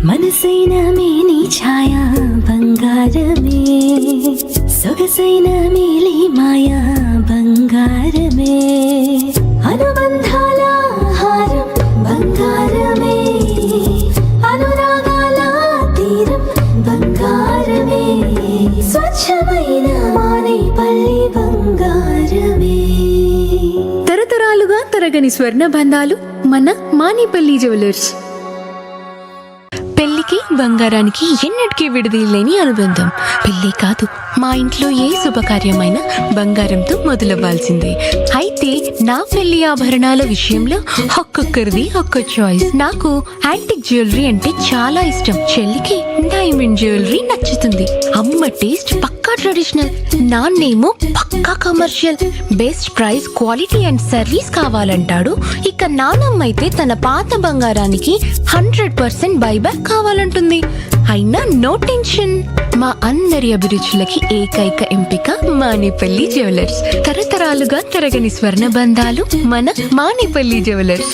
మనసైన మేని ఛాయా బంగారమే, సొగసైన మేలి మాయా బంగారమే, అనుబంధాల హారం బంగారమే, అనురాగాల తీరం బంగారమే, స్వచ్ఛమైన మానేపల్లి బంగారమే. తరతరాలుగా తరగని స్వర్ణ బంధాలు మన మానేపల్లి జ్యువెలర్స్. పెళ్లికి బంగారానికి ఎన్నటికీ విడదీయలేని అనుబంధం. పెళ్లి కాదు, మా ఇంట్లో ఏ శుభకార్యమైనా బంగారంతో మొదలవ్వాల్సిందే. అయితే నా పెళ్లి ఆభరణాల విషయంలో ఒక్కొక్కరిది ఒక్క చాయిస్. నాకు యాంటిక్ జ్యువెలరీ అంటే చాలా ఇష్టం. చెల్లికి డైమండ్ జ్యువెలరీ నచ్చుతుంది. అమ్మ టేస్ట్ పక్కా ట్రెడిషనల్, నాన్నేమో పక్కా commercial. Best price, quality and service కావాలంటాడు. ఇక నానమ్మ అయితే తన పాత బంగారానికి 100% బైబ్యాక్ కావాలంటుంది. అయినా నో టెన్షన్, మా అందరి అభిరుచులకి ఏకైక ఎంపిక మానేపల్లి జ్యువెలర్స్. తరతరాలుగా తరగని స్వర్ణ బంధాలు మన మానేపల్లి జ్యువెలర్స్.